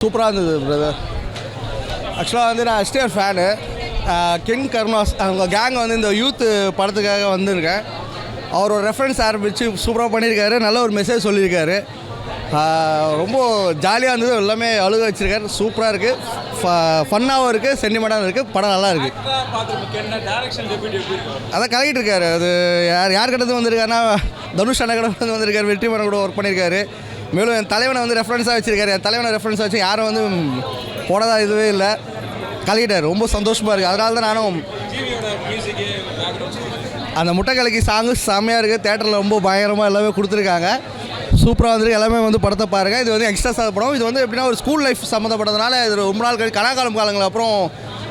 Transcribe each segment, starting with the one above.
சூப்பராக இருந்தது பிரதர். ஆக்சுவலாக வந்து நான் எஸ்டிஆர் ஃபேனு. கிங் கருணாஸ் அவங்க கேங் வந்து இந்த யூத்து படத்துக்காக வந்திருக்கேன். அவரோட ரெஃபரன்ஸ் ஆரம்பித்து சூப்பராக பண்ணியிருக்காரு. நல்ல ஒரு மெசேஜ் சொல்லியிருக்காரு. ரொம்ப ஜாலியாக இருந்தது. எல்லாமே அழுக வச்சுருக்காரு. சூப்பராக இருக்குது, ஃபன்னாகவும் இருக்குது, சென்டிமெண்ட்டாகவும் இருக்குது. படம் நல்லா இருக்குது. அதான் கலக்கிட்டு இருக்காரு. அது யார் கிட்டது வந்திருக்காருன்னா தனுஷ் அண்ணா கிட்ட வந்திருக்காரு. வெற்றிமாறன் கூட ஒர்க் பண்ணியிருக்காரு. மேலும் என் தலைவனை வந்து ரெஃபரன்ஸாக வச்சுருக்காரு. என் தலைவனை ரெஃபரன்ஸாக வச்சு யாரும் வந்து போனதா இதுவே இல்லை. கலக்கிட்டார். ரொம்ப சந்தோஷமாக இருக்குது. அதனால தான் நானும் அந்த முட்டை கலக்கி சாங்கு செம்மையாக இருக்குது. தேட்டரில் ரொம்ப பயங்கரமாக எல்லாமே கொடுத்துருக்காங்க. சூப்பராக வந்துருக்கு. எல்லாமே வந்து படத்தை பாருங்கள். இது வந்து எக்ஸ்ட்ரா படம். இது வந்து எப்படின்னா ஒரு ஸ்கூல் லைஃப் சம்மந்தப்பட்டதுனால இது ரொம்ப நாள் கழிச்சு காலங்கள் அப்புறம்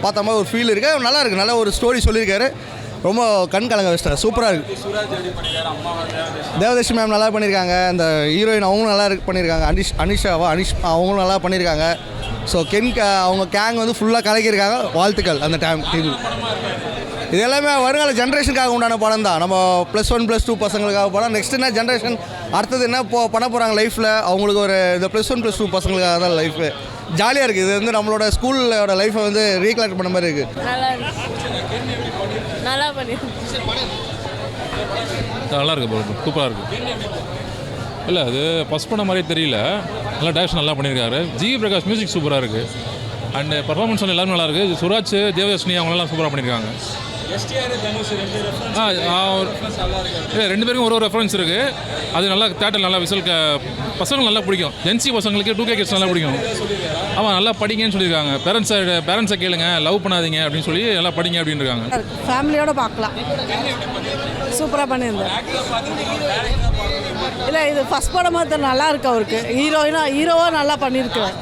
பார்த்த மாதிரி ஒரு ஃபீல் இருக்குது. நல்லா இருக்குது. நல்ல ஒரு ஸ்டோரி சொல்லியிருக்காரு. ரொம்ப கண் கலங்க வச்சிட்டார். சூப்பராக இருக்குது. தேவதர்ஷி மேம் நல்லா பண்ணியிருக்காங்க. அந்த ஹீரோயின் அவங்களும் நல்லா பண்ணியிருக்காங்க. அனிஷ் அவங்களும் நல்லா பண்ணியிருக்காங்க. ஸோ அவங்க கேங் வந்து ஃபுல்லாக கலக்கியிருக்காங்க. வாழ்த்துக்கள். அந்த டைம் இது எல்லாமே வருங்கால ஜென்ரேஷனுக்காக உண்டான படம் தான். நம்ம +1 +2 பசங்களுக்காக படம். நெக்ஸ்ட் என்ன ஜென்ரேஷன் அடுத்தது என்ன பண்ண போகிறாங்க லைஃப்பில் அவங்களுக்கு ஒரு இந்த +1 +2 பசங்களுக்காக தான் லைஃபு. ஜாலியாக இருக்குது. இது வந்து நம்மளோட ஸ்கூலோட லைஃப்பை வந்து ரீகலெக்ட் பண்ண மாதிரி இருக்குது. நல்லா இருக்குது ப்ரோ. சூப்பராக இருக்குது. இல்லை அது ஃபஸ்ட் பண்ண மாதிரியே தெரியல. நல்லா டேரக்ஷன் நல்லா பண்ணியிருக்காரு. ஜி பிரகாஷ் மியூசிக் சூப்பராக இருக்குது. அண்டு பர்ஃபார்மன்ஸ் வந்து எல்லாரும் நல்லாயிருக்கு. சுராஜ், தேவதர்ஷினி அவங்களெல்லாம் சூப்பராக பண்ணியிருக்காங்க. ரெண்டு பேருக்கும் ஒரு ரெஃபரன்ஸ் இருக்குது. அது நல்லா தேட்டர் நல்லா பசங்களுக்கு நல்லா பிடிக்கும். ஜென்சி பசங்களுக்கு 2K கிட்ஸ் நல்லா பிடிக்கும். ஆமாம், நல்லா படிங்கன்னு சொல்லியிருக்காங்க. பேரண்ட்ஸை கேளுங்க, லவ் பண்ணாதீங்க அப்படின்னு சொல்லி நல்லா படிங்க அப்படின்னு இருக்காங்க. ஃபேமிலியோடு பார்க்கலாம். சூப்பராக பண்ணியிருந்தேன். இல்லை, இது ஃபஸ்ட் படமாக தான் நல்லா இருக்கு. அவருக்கு ஹீரோவாக நல்லா பண்ணியிருக்கிறேன்.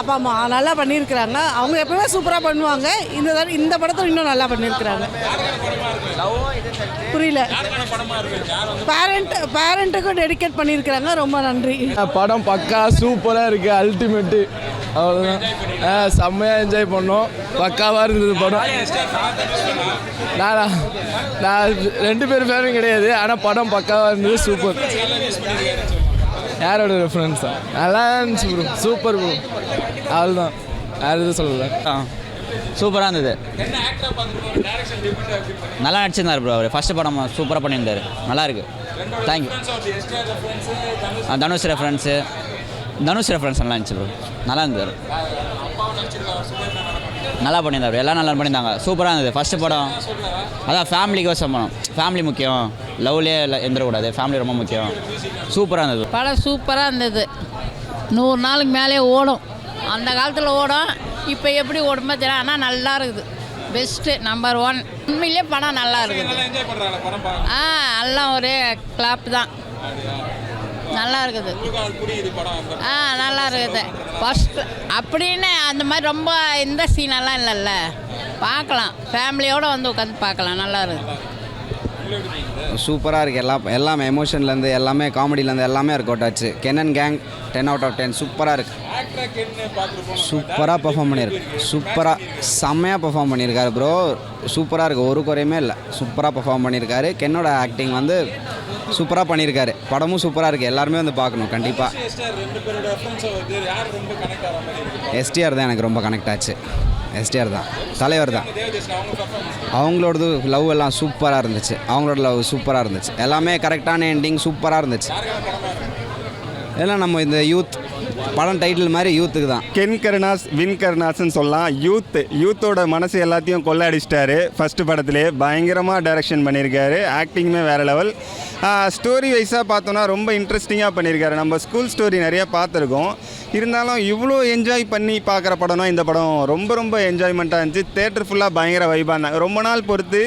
அப்பாம்மா நல்லா பண்ணியிருக்கிறாங்க. அவங்க எப்பவுமே சூப்பராக பண்ணுவாங்க. இந்த படத்தில் இன்னும் நல்லா பண்ணியிருக்கிறாங்க. புரியல. பேரண்ட்டுக்கும் டெடிகேட் பண்ணியிருக்கிறாங்க. ரொம்ப நன்றி. படம் பக்கா சூப்பராக இருக்குது. அல்டிமேட்டு. அவ்வளோதான். செம்மையாக என்ஜாய் பண்ணோம். பக்காவாக இருந்தது படம். நான் 2 பேர் ஃபேனும் கிடையாது. ஆனால் படம் பக்காவாக இருந்தது. சூப்பர். யாரோட ரெஃபரன்ஸ் தான் நல்லா இருந்துச்சு ப்ரோ. Super bro. அவ்வளோதான், வேறு எதுவும் சொல்லலை. சூப்பராக இருந்தது. நல்லா நடிச்சிருந்தார் ப்ரோ. அவர் ஃபஸ்ட்டு படம் சூப்பராக பண்ணியிருந்தார். நல்லா இருக்குது. தேங்க்யூ. தனுஷ் ரெஃபரன்ஸ் நல்லா இருந்துச்சு ப்ரோ. நல்லா இருந்தார். நல்லா பண்ணியிருந்தார். எல்லாம் நல்லா பண்ணியிருந்தாங்க. சூப்பராக இருந்தது. ஃபஸ்ட்டு படம் அதான் ஃபேமிலிக்கோசம் படம். ஃபேமிலி முக்கியம். லவ்லேயே எந்திரக்கூடாது. ஃபேமிலி ரொம்ப முக்கியம். சூப்பராக இருந்தது. படம் சூப்பராக இருந்தது. 100 நாளுக்கு மேலே ஓடும். அந்த காலத்தில் ஓடும். இப்போ எப்படி ஓடுமா தெரியும். ஆனால் நல்லா இருக்குது. Best number 1. உண்மையிலே படம் நல்லா இருக்குது. எல்லாம் ஒரே கிளாப் தான். நல்லா இருக்குது. நல்லா இருக்குது. ஃபஸ்ட்டு அப்படின்னு அந்த மாதிரி ரொம்ப இந்த சீனெல்லாம் இல்லைல்ல. பார்க்கலாம். ஃபேமிலியோடு வந்து உட்காந்து பார்க்கலாம். நல்லா இருக்குது. சூப்பராக இருக்குது. எல்லாமே எமோஷன்லேருந்து எல்லாமே காமெடியிலேருந்து எல்லாமே ஒர்க் அவுட் ஆச்சு. கென்னன் கேங் 10 out of 10. சூப்பராக இருக்குது. சூப்பராக பர்ஃபார்ம் பண்ணியிருக்கு. செம்மையாக பர்ஃபார்ம் பண்ணியிருக்காரு ப்ரோ. சூப்பராக இருக்குது. ஒரு குறையுமே இல்லை. சூப்பராக பர்ஃபார்ம் பண்ணியிருக்காரு. கென்னோட ஆக்டிங் வந்து சூப்பராக பண்ணியிருக்காரு. படமும் சூப்பராக இருக்குது. எல்லாருமே வந்து பார்க்கணும் கண்டிப்பாக. எஸ்டிஆர் தான் எனக்கு ரொம்ப கனெக்ட் ஆச்சு. எஸ்டிஆர் தான் தலைவர் தான். அவங்களோடது லவ் எல்லாம் சூப்பராக இருந்துச்சு. அவங்களோட லவ் சூப்பராக இருந்துச்சு. எல்லாமே கரெக்டான எண்டிங் சூப்பராக இருந்துச்சு. எல்லாம் நம்ம இந்த யூத் படம் டைட்டில் மாதிரி யூத்துக்கு தான். கென் கருணாஸ், வின் கருணாஸ்ன்னு சொல்லலாம். யூத்தோட மனசு எல்லாத்தையும் கொள்ள அடிச்சிட்டாரு. ஃபஸ்ட்டு படத்திலே பயங்கரமாக டைரக்ஷன் பண்ணியிருக்காரு. ஆக்டிங்குமே வேறு லெவல். ஸ்டோரி வைஸாக பார்த்தோன்னா ரொம்ப இன்ட்ரெஸ்டிங்காக பண்ணியிருக்காரு. நம்ம ஸ்கூல் ஸ்டோரி நிறையா பார்த்துருக்கோம். இருந்தாலும் இவ்வளோ என்ஜாய் பண்ணி பார்க்குற படம்னா இந்த படம் ரொம்ப என்ஜாய்மெண்ட்டாக இருந்துச்சு. தேட்டர் ஃபுல்லாக பயங்கர வைபாக இருந்தாங்க. ரொம்ப நாள் பொறுத்து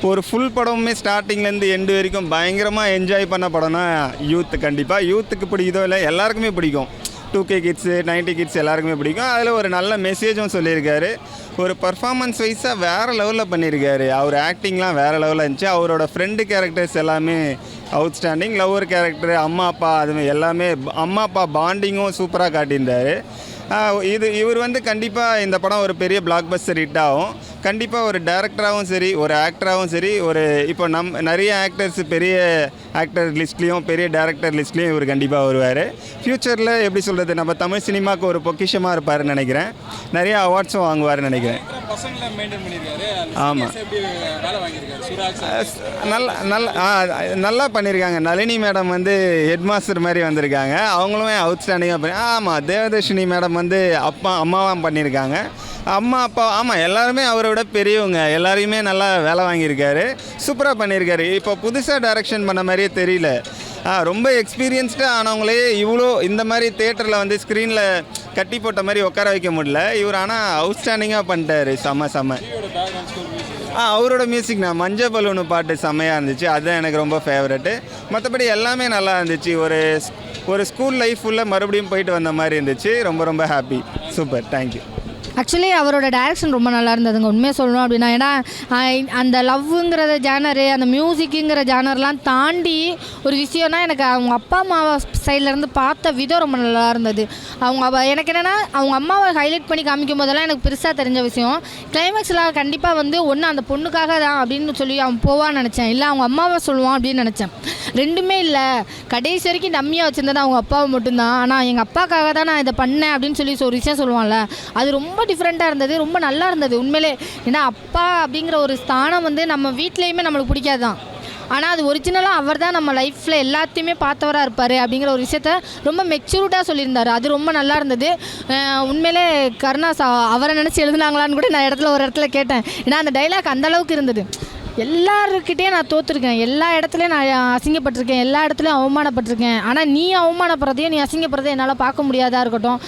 ஒரு ஃபுல் படமுமே ஸ்டார்டிங்லேருந்து எண்டு வரைக்கும் பயங்கரமாக என்ஜாய் பண்ண படம்னா யூத்து. கண்டிப்பாக யூத்துக்கு பிடிக்குதோ இல்லை எல்லாருக்குமே பிடிக்கும். 2K கிட்ஸு 90 கிட்ஸ் எல்லாருக்குமே பிடிக்கும். அதில் ஒரு நல்ல மெசேஜும் சொல்லியிருக்காரு. ஒரு பர்ஃபார்மன்ஸ் வைஸாக வேறு லெவலில் பண்ணியிருக்காரு. அவர் ஆக்டிங்லாம் வேறு லெவலில் இருந்துச்சு. அவரோட ஃப்ரெண்டு கேரக்டர்ஸ் எல்லாமே அவுட்ஸ்டாண்டிங். லவ்வர் கேரக்டர், அம்மா அப்பா, அதுமாதிரி எல்லாமே அம்மா அப்பா பாண்டிங்கும் சூப்பராக காட்டியிருந்தார். இவர் வந்து கண்டிப்பாக இந்த படம் ஒரு பெரிய பிளாக் பஸ்டர் ஹிட் ஆகும். கண்டிப்பாக ஒரு டைரக்டராகவும் சரி, ஒரு ஆக்டராகவும் சரி, ஒரு இப்போ நிறைய ஆக்டர்ஸ் பெரிய ஆக்டர் லிஸ்ட்லேயும் பெரிய டேரக்டர் லிஸ்ட்லேயும் இவர் கண்டிப்பாக வருவார். ஃப்யூச்சரில் எப்படி சொல்கிறது, நம்ம தமிழ் சினிமாவுக்கு ஒரு பொக்கிஷமாக இருப்பார்னு நினைக்கிறேன். நிறைய அவார்ட்ஸும் வாங்குவார்னு நினைக்கிறேன். ஆமாம், நல்லா பண்ணியிருக்காங்க. நளினி மேடம் வந்து ஹெட் மாஸ்டர் மாதிரி வந்திருக்காங்க. அவங்களுமே அவுட்ஸ்டாண்டிங்காக ஆமாம். தேவதர்ஷினி மேடம் வந்து அம்மாவாக பண்ணியிருக்காங்க. அம்மா அப்பா ஆமாம், எல்லாருமே அவரை விட பெரியவங்க. எல்லாரையுமே நல்லா வேலை வாங்கியிருக்காரு. சூப்பராக பண்ணியிருக்காரு. இப்போ புதுசாக டைரக்ஷன் பண்ண மாதிரியே தெரியல. ரொம்ப எக்ஸ்பீரியன்ஸ்டாக ஆனவங்களே இவ்வளோ இந்த மாதிரி தேட்டரில் வந்து ஸ்க்ரீனில் கட்டி போட்ட மாதிரி உட்கார வைக்க முடியல. இவர் ஆனால் அவுட்ஸ்டாண்டிங்காக பண்ணிட்டாரு. செம்ம அவரோட மியூசிக் நான் மஞ்ச பலூனு பாட்டு செம்மையாக இருந்துச்சு. அதுதான் எனக்கு ரொம்ப ஃபேவரெட்டு. மற்றபடி எல்லாமே நல்லா இருந்துச்சு. ஒரு ஸ்கூல் லைஃப் ஃபுல்லாக மறுபடியும் போயிட்டு வந்த மாதிரி இருந்துச்சு. ரொம்ப ஹாப்பி. Super, thank you. ஆக்சுவலி அவரோட டைரக்ஷன் ரொம்ப நல்லா இருந்ததுங்க, உண்மையாக சொல்லணும் அப்படின்னா. ஏன்னா அந்த லவ்வுங்கிற ஜானரு, அந்த மியூசிக்குங்கிற ஜானர்லாம் தாண்டி ஒரு விஷயம்னா எனக்கு அவங்க அப்பா அம்மாவை சைட்லேருந்து பார்த்த விதம் ரொம்ப நல்லா இருந்தது. எனக்கு என்னென்னா அவங்க அம்மாவை ஹைலைட் பண்ணி காமிக்கும் போதெல்லாம் எனக்கு பெருசாக தெரிஞ்ச விஷயம். கிளைமேக்ஸில் கண்டிப்பாக வந்து ஒன்று அந்த பொண்ணுக்காக தான் அப்படின்னு சொல்லி அவன் போவான்னு நினச்சேன், இல்லை அவங்க அம்மாவை சொல்லுவான் அப்படின்னு நினச்சேன். ரெண்டுமே இல்லை. கடைசி வரைக்கும் டம்மியாக வச்சுருந்தது அவங்க அப்பாவை மட்டும்தான். ஆனால் எங்கள் அப்பாக்காக தான் நான் இதை பண்ணேன் அப்படின்னு சொல்லி ஒரு விஷயம் சொல்லுவான்ல, அது ரொம்ப டிஃப்ரெண்ட்டாக இருந்தது. ரொம்ப நல்லா இருந்தது உண்மையிலே. ஏன்னா அப்பா அப்படிங்கிற ஒரு ஸ்தானம் வந்து நம்ம வீட்லேயுமே நம்மளுக்கு பிடிக்காது தான். ஆனால் அது ஒரிஜினலாக அவர் தான் நம்ம லைஃப்பில் எல்லாத்தையுமே பார்த்தவராக இருப்பார் அப்படிங்கிற ஒரு விஷயத்த ரொம்ப மெச்சூர்டாக சொல்லியிருந்தார். அது ரொம்ப நல்லா இருந்தது. உண்மையிலே கருணாஸ் அவரை நினச்சி எழுதுனாங்களான்னு கூட நான் ஒரு இடத்துல கேட்டேன். ஏன்னா அந்த டைலாக் அந்தளவுக்கு இருந்தது. எல்லாருக்கிட்டேயும் நான் தோற்றுருக்கேன், எல்லா இடத்துலையும் நான் அசிங்கப்பட்டிருக்கேன், எல்லா இடத்துலையும் அவமானப்பட்டிருக்கேன். ஆனால் நீ அவமானப்படுறதையும் நீ அசிங்கப்படுறதையும் என்னால் பார்க்க முடியாதா இருக்கட்டும்,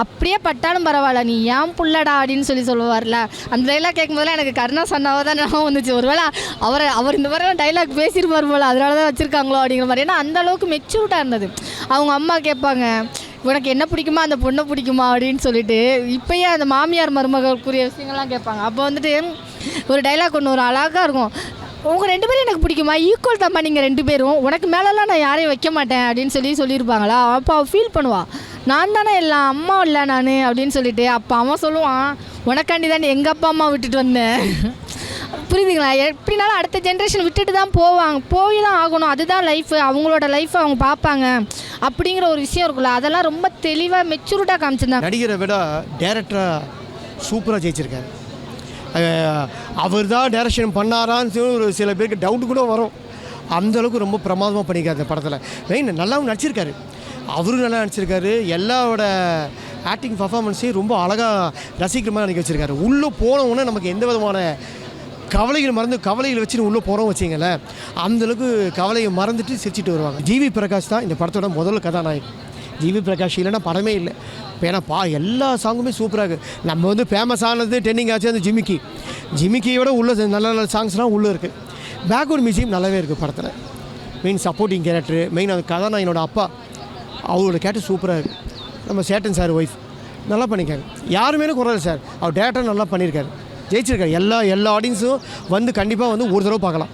அப்படியே பட்டாலும் பரவாயில்ல, நீ ஏன் புள்ளடா அப்படின்னு சொல்லுவார்ல. அந்த டைலாக் கேட்கும்போதெல்லாம் எனக்கு கருணாஸ் அண்ணாவை தான் ஞாபகம் வந்துச்சு. ஒருவேளை அவர் இந்த மாதிரி டைலாக் பேசியிருப்பார் போல், அதனால தான் வச்சுருக்காங்களோ அப்படிங்கிற மாதிரி. ஏன்னா அந்தளவுக்கு மெச்சூர்டாக இருந்தது. அவங்க அம்மா கேட்பாங்க, உனக்கு என்ன பிடிக்குமா அந்த பொண்ணை பிடிக்குமா அப்படின்னு சொல்லிட்டு. இப்போயே அந்த மாமியார் மருமகளுக்குரிய விஷயங்கள்லாம் கேட்பாங்க. அப்போ வந்துட்டு ஒரு டைலாக் ஒன்று ஒரு அழகாக இருக்கும், உங்கள் 2 பேரும் எனக்கு பிடிக்குமா, ஈக்குவல் தாம்மா நீங்கள் 2 பேரும், உனக்கு மேலெல்லாம் நான் யாரையும் வைக்க மாட்டேன் அப்படின்னு சொல்லியிருப்பாங்களா. அப்போ அவள் ஃபீல் பண்ணுவாள், நான் தானே எல்லாம், அம்மா இல்லை நான் அப்படின்னு சொல்லிட்டு. அப்போ அவன் சொல்லுவான், உனக்காண்டி தானே எங்கள் அப்பா அம்மா விட்டுட்டு வந்தேன். புரியுதுங்களா? எப்படினாலும் அடுத்த ஜென்ரேஷன் விட்டுட்டு தான் போய் தான் ஆகணும். அதுதான் லைஃபு, அவங்களோட லைஃப்பை அவங்க பார்ப்பாங்க அப்படிங்கிற ஒரு விஷயம் இருக்குல்ல. அதெல்லாம் ரொம்ப தெளிவாக மெச்சூர்டாக காமிச்சிருந்தாங்க. நடிகரை விட டேரக்டராக சூப்பராக ஜெயிச்சிருக்காரு. அவர் தான் டைரக்ஷன் பண்ணாரான்னு ஒரு சில பேருக்கு டவுட்டு கூட வரும். அந்தளவுக்கு ரொம்ப பிரமாதமாக பண்ணியிருக்காரு அந்த படத்தில். மெயின் நல்லாவும் நடிச்சிருக்காரு, அவரும் நல்லா நடிச்சிருக்காரு. எல்லாரோட ஆக்டிங் பர்ஃபார்மன்ஸையும் ரொம்ப அழகாக ரசிக்கிற மாதிரி நடிக்க வச்சுருக்காரு. உள்ளே போனவுடனே நமக்கு எந்த விதமான கவலைகள் மறந்து கவலைகள் வச்சுன்னு உள்ளே போகிறோம் வச்சிங்களேன், அந்தளவுக்கு கவலையை மறந்துட்டு சிரிச்சிட்டு வருவாங்க. ஜிவி பிரகாஷ் தான் இந்த படத்தோட முதல் கதாநாயகன். ஜிவி பிரகாஷ் இல்லைன்னா படமே இல்லை. இப்போ ஏன்னா எல்லா சாங்குமே சூப்பராக இருக்குது. நம்ம வந்து ஃபேமஸ் ஆனது ட்ரெண்டிங் ஆச்சு அந்த ஜிமிக்கியோட உள்ள நல்ல நல்ல சாங்ஸ்லாம் உள்ளே இருக்குது. பேக்ரவுண்ட் மியூசியம் நல்லாவே இருக்குது படத்தில். மெயின் சப்போர்ட்டிங் கேரக்டரு, மெயின் அந்த கதாநாயகனோட அப்பா, அவரோட கேரக்டர் சூப்பராக இருக்குது. நம்ம சேட்டன் சார் ஒய்ஃப் நல்லா பண்ணியிருக்காங்க. யாருமே குறையில சார், அவர் டேரக்டர் நல்லா பண்ணியிருக்காரு, ஜெயிச்சிருக்காரு. எல்லா ஆடியன்ஸும் வந்து கண்டிப்பாக வந்து ஒரு தடவை பார்க்கலாம்.